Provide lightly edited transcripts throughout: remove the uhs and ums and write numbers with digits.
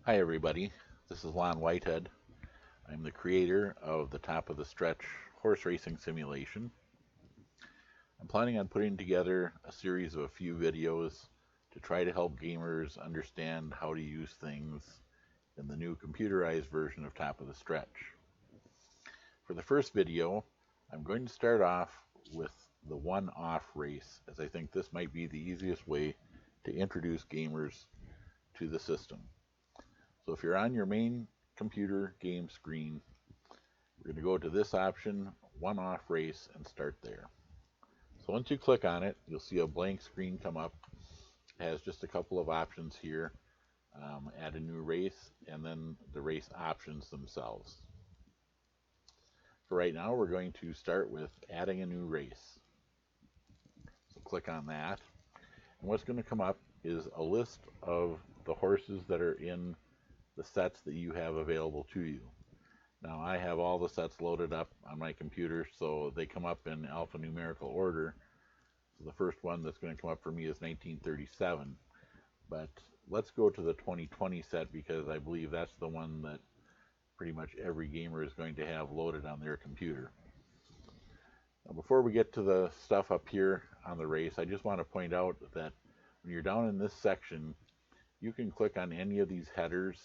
Hi, everybody. This is Lon Whitehead. I'm the creator of the Top of the Stretch horse racing simulation. I'm planning on putting together a series of a few videos to try to help gamers understand how to use things in the new computerized version of Top of the Stretch. For the first video, I'm going to start off with the one-off race, as I think this might be the easiest way to introduce gamers to the system. So if you're on your main computer game screen, we're going to go to this option, one-off race, and start there. So once you click on it, you'll see a blank screen come up. It has just a couple of options here. Add a new race, and then the race options themselves. For right now, we're going to start with adding a new race. So click on that. And what's going to come up is a list of the horses that are in the sets that you have available to you. Now I have all the sets loaded up on my computer, so they come up in alphanumerical order. So the first one that's going to come up for me is 1937. But let's go to the 2020 set because I believe that's the one that pretty much every gamer is going to have loaded on their computer. Now before we get to the stuff up here on the race, I just want to point out that when you're down in this section, you can click on any of these headers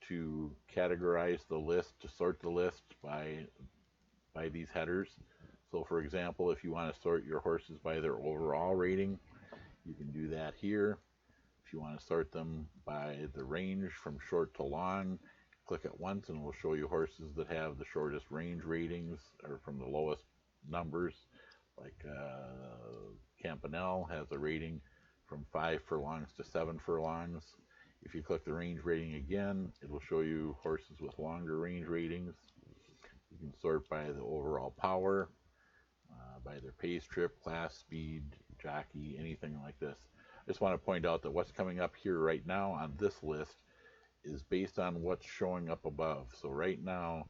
to categorize the list, to sort the list by these headers. So for example, if you want to sort your horses by their overall rating, you can do that here. If you want to sort them by the range from short to long, click it once and we'll show you horses that have the shortest range ratings or from the lowest numbers. Like Campanelle has a rating from 5 furlongs to 7 furlongs. If you click the range rating again, it will show you horses with longer range ratings. You can sort by the overall power, by their pace, trip, class, speed, jockey, anything like this. I just want to point out that what's coming up here right now on this list is based on what's showing up above. So right now,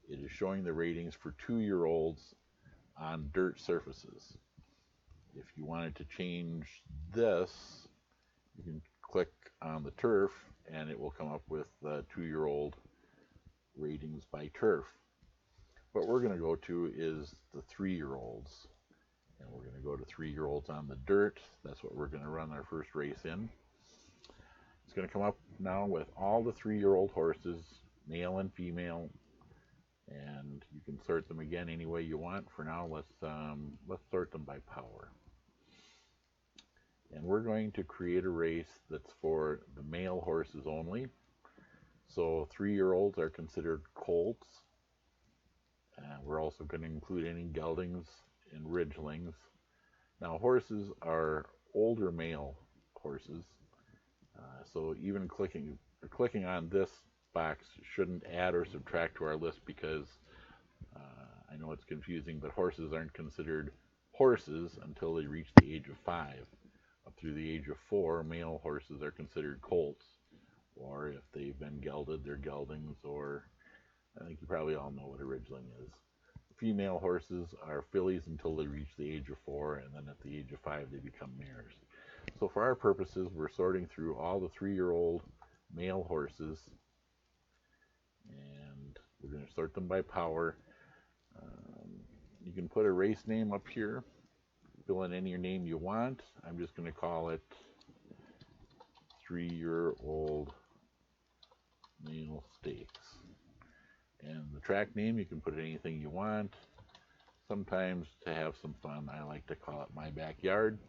it is showing the ratings for 2-year-olds on dirt surfaces. If you wanted to change this, you can click on the turf and it will come up with the 2-year-old ratings by turf. What we're going to go to is the 3-year-olds. And we're going to go to 3-year-olds on the dirt. That's what we're going to run our first race in. It's going to come up now with all the 3-year-old horses, male and female, and you can sort them again any way you want. For now, let's sort them by power. And we're going to create a race that's for the male horses only. So 3-year-olds are considered colts. We're also going to include any geldings and ridgelings. Now horses are older male horses, so even clicking on this box shouldn't add or subtract to our list because I know it's confusing, but horses aren't considered horses until they reach the age of 5. Up through the age of 4, male horses are considered colts, or if they've been gelded, they're geldings, or I think you probably all know what a ridgeling is. Female horses are fillies until they reach the age of 4, and then at the age of 5 they become mares. So for our purposes, we're sorting through all the 3-year-old male horses, and we're going to sort them by power. You can put a race name up here, fill in any name you want. I'm just going to call it 3-year-old male stakes. And the track name, you can put anything you want. Sometimes to have some fun, I like to call it My Backyard.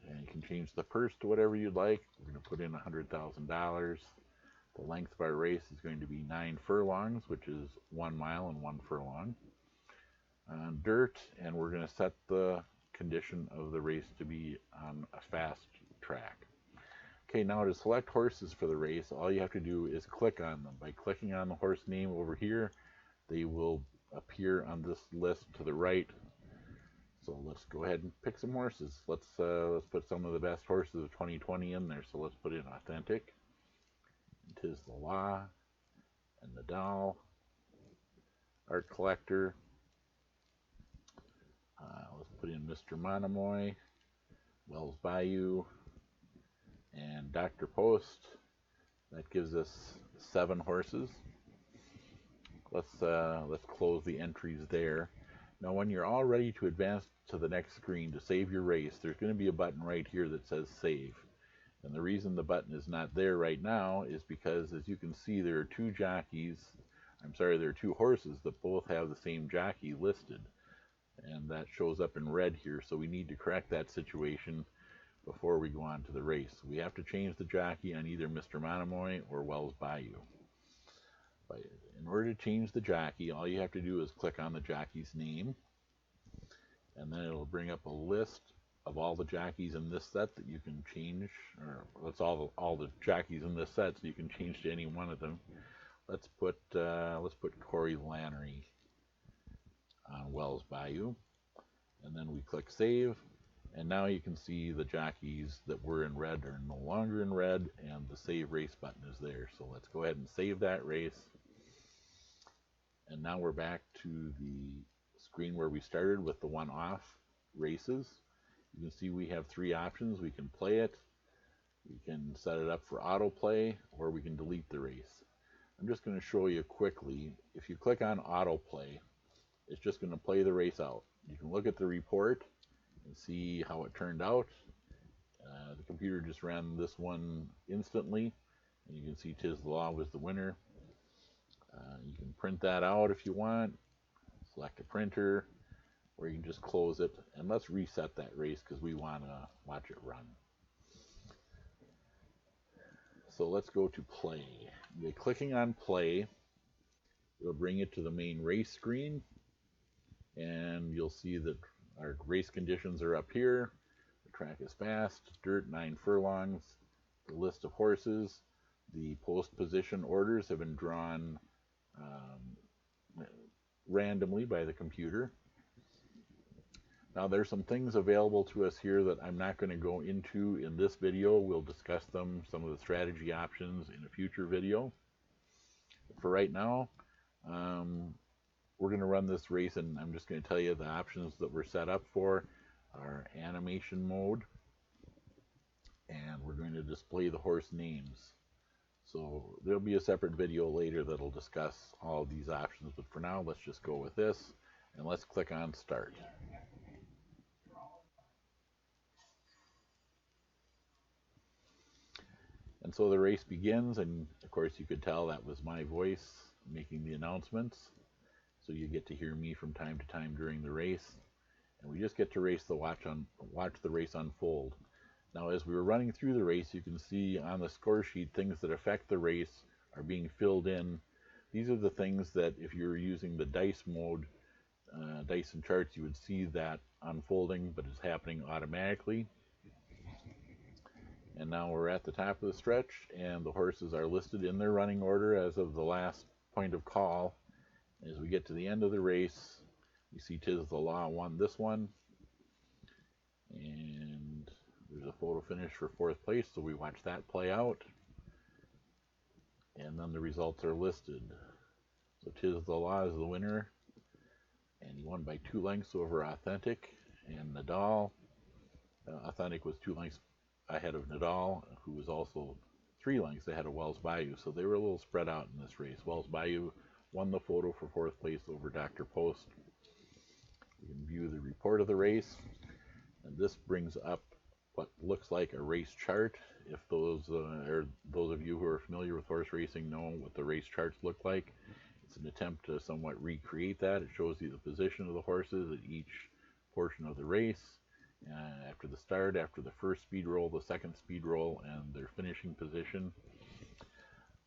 And you can change the purse to whatever you'd like. We're going to put in $100,000. The length of our race is going to be 9 furlongs, which is 1 mile and 1 furlong. On dirt, and we're going to set the condition of the race to be on a fast track. Okay, now to select horses for the race, all you have to do is click on them. By clicking on the horse name over here, they will appear on this list to the right. So let's go ahead and pick some horses. Let's put some of the best horses of 2020 in there. So let's put in Authentic, Tis the Law, and the Doll, Art Collector. Let's put in Mr. Monomoy, Wells Bayou, and Dr. Post, That gives us 7 horses. Let's close the entries there. Now, when you're all ready to advance to the next screen to save your race, there's going to be a button right here that says Save. And the reason the button is not there right now is because, as you can see, there are two horses that both have the same jockey listed. And that shows up in red here, so we need to correct that situation before we go on to the race. We have to change the jockey on either Mr. Monomoy or Wells Bayou. But in order to change the jockey, all you have to do is click on the jockey's name, and then it'll bring up a list of all the jockeys in this set that you can change, or that's all the jockeys in this set, so you can change to any one of them. Let's put Corey Lanerie on Wells Bayou, and then we click Save, and now you can see the jockeys that were in red are no longer in red, and the Save Race button is there. So let's go ahead and save that race. And now we're back to the screen where we started with the one-off races. You can see we have 3 options. We can play it, we can set it up for autoplay, or we can delete the race. I'm just going to show you quickly. If you click on autoplay, it's just going to play the race out. You can look at the report and see how it turned out. The computer just ran this one instantly, and you can see Tiz the Law was the winner. You can print that out if you want, select a printer, or you can just close it. And let's reset that race because we want to watch it run. So let's go to play. By clicking on play, it'll bring it to the main race screen, and you'll see that our race conditions are up here. The track is fast, dirt 9 furlongs, the list of horses, the post position orders have been drawn randomly by the computer. Now there's some things available to us here that I'm not going to go into in this video. We'll discuss them, some of the strategy options, in a future video. For right now, we're going to run this race, and I'm just going to tell you the options that we're set up for are animation mode, and we're going to display the horse names. So there'll be a separate video later that'll discuss all of these options, but for now, let's just go with this, and let's click on Start. And so the race begins, and of course you could tell that was my voice making the announcements. So you get to hear me from time to time during the race, and we just get to watch the race unfold. Now, as we were running through the race, you can see on the score sheet things that affect the race are being filled in. These are the things that if you're using the dice mode, dice and charts, you would see that unfolding, but it's happening automatically. And now we're at the top of the stretch, and the horses are listed in their running order as of the last point of call. As we get to the end of the race, you see Tiz the Law won this one, and there's a photo finish for 4th place, so we watch that play out, and then the results are listed. So Tiz the Law is the winner, and he won by 2 lengths over Authentic and Nadal. Authentic was 2 lengths ahead of Nadal, who was also 3 lengths ahead of Wells Bayou, so they were a little spread out in this race. Wells Bayou won the photo for 4th place over Dr. Post. You can view the report of the race, and this brings up what looks like a race chart. If those of you who are familiar with horse racing know what the race charts look like, it's an attempt to somewhat recreate that. It shows you the position of the horses at each portion of the race, after the start, after the first speed roll, the second speed roll, and their finishing position,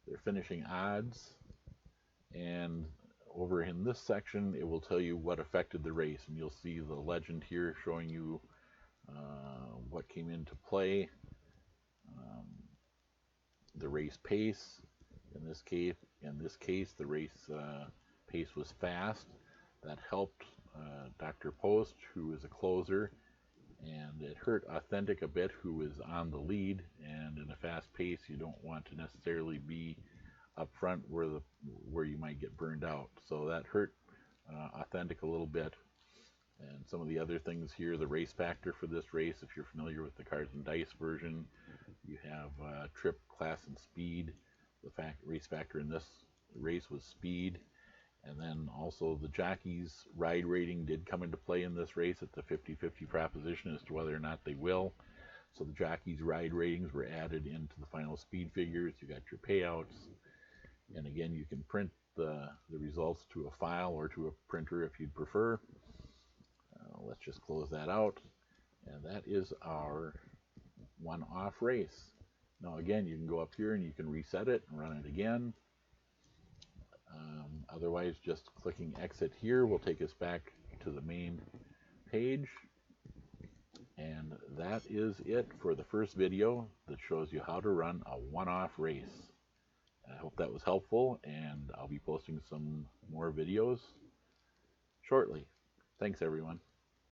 their finishing odds. And over in this section, it will tell you what affected the race, and you'll see the legend here showing you what came into play, the race pace. In this case, the race pace was fast. That helped Dr. Post, who is a closer, and it hurt Authentic a bit, who is on the lead. And in a fast pace, you don't want to necessarily be up front where you might get burned out. So that hurt Authentic a little bit. And some of the other things here, the race factor for this race, if you're familiar with the cards and dice version, you have trip, class, and speed. the race factor in this race was speed. And then also the jockey's ride rating did come into play in this race. It's a 50-50 proposition as to whether or not they will. So the jockey's ride ratings were added into the final speed figures. You got your payouts. And again, you can print the results to a file or to a printer if you'd prefer. Let's just close that out. And that is our one-off race. Now again, you can go up here and you can reset it and run it again. Otherwise, just clicking exit here will take us back to the main page. And that is it for the first video that shows you how to run a one-off race. I hope that was helpful, and I'll be posting some more videos shortly. Thanks, everyone.